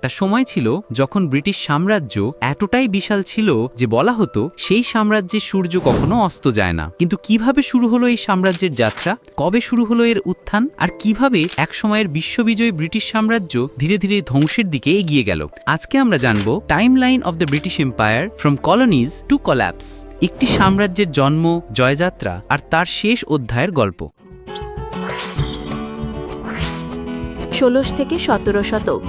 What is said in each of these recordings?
একটা সময় ছিল যখন ব্রিটিশ সাম্রাজ্য এতটাই বিশাল ছিল যে বলা হতো সেই সাম্রাজ্যের সূর্য কখনো অস্ত যায় না। কিন্তু কিভাবে শুরু হলো এই সাম্রাজ্যের যাত্রা, কবে শুরু হলো এর উত্থান, আর কিভাবে একসময়ের বিশ্ববিজয়ী ব্রিটিশ সাম্রাজ্য ধীরে ধীরে ধ্বংসের দিকে এগিয়ে গেল, আজকে আমরা জানব timeline of the British empire from colonies to collapse, একটি সাম্রাজ্যের জন্ম, জয়যাত্রা আর তার শেষ অধ্যায়ের গল্প। ১৬ থেকে ১৭ শতক।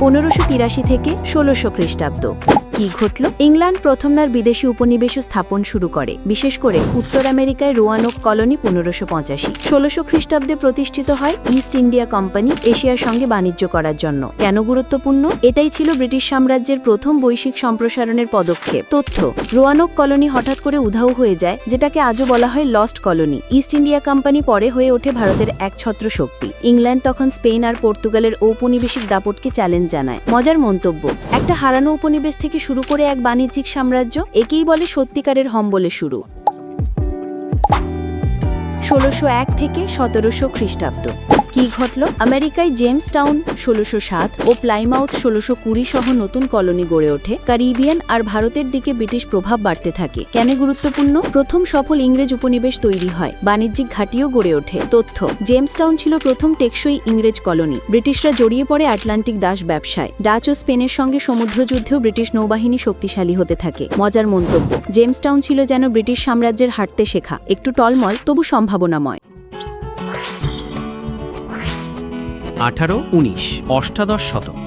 ১৫৮৩ থেকে ১৬০০ খ্রিস্টাব্দ। কি ঘটল? ইংল্যান্ড প্রথমবার বিদেশি উপনিবেশ স্থাপন শুরু করে, বিশেষ করে উত্তর আমেরিকায় রোয়ানোক কলোনি ১৫৮৫। ১৬০০ খ্রিস্টাব্দে প্রতিষ্ঠিত হয় ইস্ট ইন্ডিয়া কোম্পানি এশিয়ার সঙ্গে বাণিজ্য করার জন্য। কেন গুরুত্বপূর্ণ? এটাই ছিল ব্রিটিশ সাম্রাজ্যের প্রথম বৈশ্বিক সম্প্রসারণের পদক্ষেপ। তথ্য: রোয়ানোক কলোনি হঠাৎ করে উধাও হয়ে যায়, যেটাকে আজও বলা হয় lost colony. East India company পরে হয়ে ওঠে ভারতের একছত্র শক্তি। ইংল্যান্ড তখন স্পেন আর পর্তুগালের ঔপনিবেশিক দাপটকে চ্যালেঞ্জ জানায়। মজার মন্তব্য: একটা হারানো উপনিবেশ থেকে শুরু করে এক বাণিজ্যিক সাম্রাজ্য, একেই বলে সত্যিকারের হম্বলে শুরু। ১৬০১ থেকে ১৭০০ খ্রিস্টাব্দ। কি ঘটল? আমেরিকায় জেমস টাউন ১৬০৭ ও প্লাইমাউথ ১৬২০ সহ নতুন কলোনি গড়ে ওঠে। ক্যারিবিয়ান আর ভারতের দিকে ব্রিটিশ প্রভাব বাড়তে থাকে। কেন গুরুত্বপূর্ণ? প্রথম সফল ইংরেজ উপনিবেশ তৈরি হয়, বাণিজ্যিক ঘাঁটিও গড়ে ওঠে। তথ্য: জেমস টাউন ছিল প্রথম টেকসই ইংরেজ কলোনি। ব্রিটিশরা জড়িয়ে পড়ে আটলান্টিক দাস ব্যবসায়। ডাচ ও স্পেনের সঙ্গে সমুদ্রযুদ্ধেও ব্রিটিশ নৌবাহিনী শক্তিশালী হতে থাকে। মজার মন্তব্য: জেমস টাউন ছিল যেন ব্রিটিশ সাম্রাজ্যের হাঁটতে শেখা, একটু টলমল তবু সম্ভাবনাময়। ১৮-১৯ অষ্টাদশ শতক।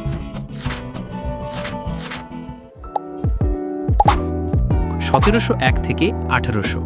১৭০১ থেকে ১৮০০।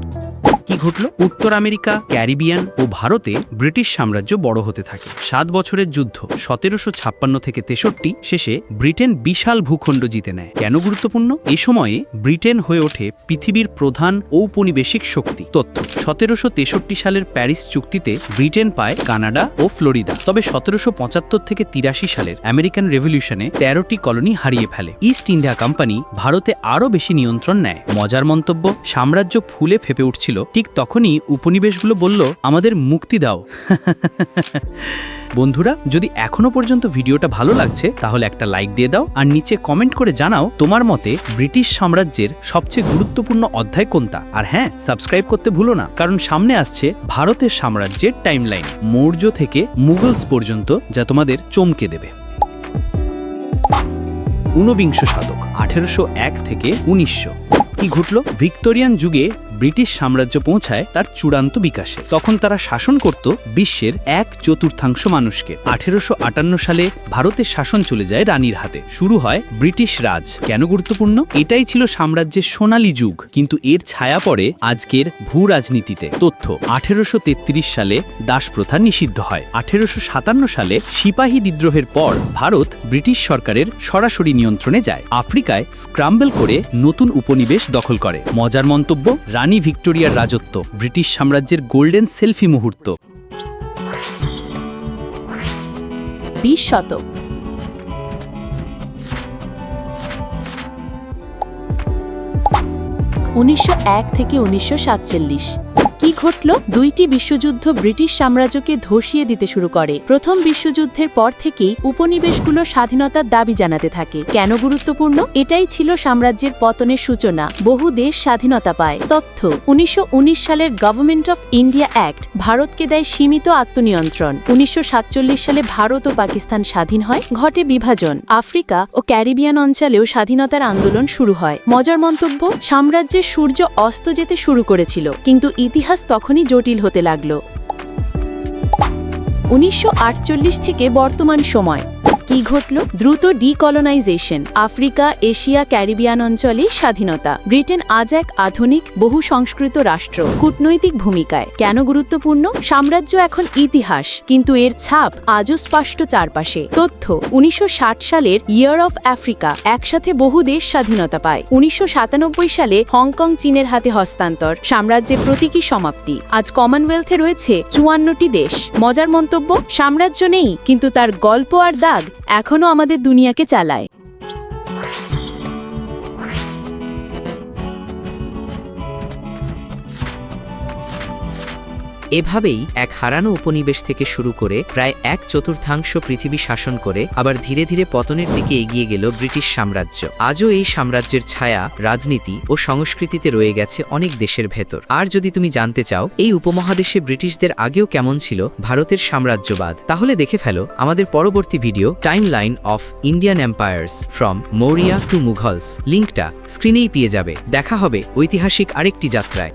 কি ঘটল? উত্তর আমেরিকা, ক্যারিবিয়ান ও ভারতে ব্রিটিশ সাম্রাজ্য বড় হতে থাকে। ৭ বছরের যুদ্ধ ১৭৫৬ থেকে ৬৩ শেষে ব্রিটেন বিশাল ভূখণ্ড জিতে নেয়। কেন গুরুত্বপূর্ণ? এ সময়ে ব্রিটেন হয়ে ওঠে পৃথিবীর প্রধান ঔপনিবেশিক শক্তি। তথ্য: ১৭৬৩ সালের প্যারিস চুক্তিতে ব্রিটেন পায় কানাডা ও ফ্লোরিডা। তবে ১৭৭৫ থেকে ৮৩ সালের আমেরিকান রেভলিউশনে ১৩টি কলোনি হারিয়ে ফেলে। ইস্ট ইন্ডিয়া কোম্পানি ভারতে আরও বেশি নিয়ন্ত্রণ নেয়। মজার মন্তব্য: সাম্রাজ্য ফুলে ফেপে উঠছিল, ঠিক তখনই উপনিবেশগুলো বলল, আমাদের মুক্তি দাও। বন্ধুরা, যদি এখনো পর্যন্ত ভিডিওটা ভালো লাগছে তাহলে একটা লাইক দিয়ে দাও, আর নিচে কমেন্ট করে জানাও তোমার মতে ব্রিটিশ সাম্রাজ্যের সবচেয়ে গুরুত্বপূর্ণ অধ্যায় কোনটা। আর হ্যাঁ, সাবস্ক্রাইব করতে ভুলো না, কারণ সামনে আসছে ভারতের সাম্রাজ্যের টাইমলাইন, মৌর্য থেকে মুঘলস পর্যন্ত, যা তোমাদের চমকে দেবে। ১৯বিংশ শতক ১৮০১ থেকে ১৯০০। কি ঘটল? ভিক্টোরিয়ান যুগে ব্রিটিশ সাম্রাজ্য পৌঁছায় তার চূড়ান্ত বিকাশে। তখন তারা শাসন করত বিশ্বের ১/৪ মানুষকে। ১৮৫৮ সালে ভারতের শাসন চলে যায় রানীর হাতে, শুরু হয় ব্রিটিশ রাজ। কেন গুরুত্বপূর্ণ? এটাই ছিল সাম্রাজ্যের সোনালী যুগ, কিন্তু এর ছায়া পড়ে আজকের ভূ রাজনীতিতে। তথ্য: ১৮৩৩ সালে দাস প্রথা নিষিদ্ধ হয়। ১৮৫৭ সালে সিপাহী বিদ্রোহের পর ভারত ব্রিটিশ সরকারের সরাসরি নিয়ন্ত্রণে যায়। আফ্রিকায় স্ক্রাম্বল করে নতুন উপনিবেশ দখল করে। মজার মন্তব্য: রানী ভিক্টোরিয়ার রাজত্ব ব্রিটিশ সাম্রাজ্যের গোল্ডেন সেলফি মুহূর্ত। ২০ শতক। ১৯০১ থেকে ১৯৪৭। কি ঘটল? দুইটি বিশ্বযুদ্ধ ব্রিটিশ সাম্রাজ্যকে ধসিয়ে দিতে শুরু করে। প্রথম বিশ্বযুদ্ধের পর থেকেই উপনিবেশগুলো স্বাধীনতার দাবি জানাতে থাকে। কেন গুরুত্বপূর্ণ? এটাই ছিল সাম্রাজ্যের পতনের সূচনা। বহু দেশ স্বাধীনতা পায়। তথ্য: ১৯১৯ সালের গভর্নমেন্ট অফ ইন্ডিয়া অ্যাক্ট ভারতকে দেয় সীমিত আত্মনিয়ন্ত্রণ। ১৯৪৭ সালে ভারত ও পাকিস্তান স্বাধীন হয়, ঘটে বিভাজন। আফ্রিকা ও ক্যারিবিয়ান অঞ্চলেও স্বাধীনতার আন্দোলন শুরু হয়। মজার মন্তব্য: সাম্রাজ্যের সূর্য অস্ত যেতে শুরু করেছিল, কিন্তু ইতিহাস তখনই জটিল হতে লাগল। ১৯৪৮ থেকে বর্তমান সময়। কি ঘটল? দ্রুত ডিকলোনাইজেশন। আফ্রিকা, এশিয়া, ক্যারিবিয়ান অঞ্চলে স্বাধীনতা। ব্রিটেন আজ এক আধুনিক বহু সংস্কৃত রাষ্ট্র। কূটনৈতিক ভূমিকায়। কেন গুরুত্বপূর্ণ? সাম্রাজ্য এখন ইতিহাস, কিন্তু এর ছাপ আজও স্পষ্ট চারপাশে। তথ্য: ১৯৬০ সালের ইয়ার অফ আফ্রিকা, একসাথে বহু দেশ স্বাধীনতা পায়। ১৯৯৭ সালে হংকং চীনের হাতে হস্তান্তর, সাম্রাজ্যের প্রতীকী সমাপ্তি। আজ কমনওয়েলথে রয়েছে ৫৪টি দেশ। মজার মন্তব্য: সাম্রাজ্য নেই, কিন্তু তার গল্প আর দাগ এখনো আমাদের দুনিয়াকে চালায়। এভাবেই এক হারানো উপনিবেশ থেকে শুরু করে প্রায় 1/4 পৃথিবী শাসন করে আবার ধীরে ধীরে পতনের দিকে এগিয়ে গেল ব্রিটিশ সাম্রাজ্য। আজও এই সাম্রাজ্যের ছায়া রাজনীতি ও সংস্কৃতিতে রয়ে গেছে অনেক দেশের ভেতর। আর যদি তুমি জানতে চাও এই উপমহাদেশে ব্রিটিশদের আগেও কেমন ছিল ভারতের সাম্রাজ্যবাদ, তাহলে দেখে ফেলো আমাদের পরবর্তী video timeline of Indian empires from Maurya to Mughals. লিঙ্কটা স্ক্রিনেই পেয়ে যাবে। দেখা হবে ঐতিহাসিক আরেকটি যাত্রায়।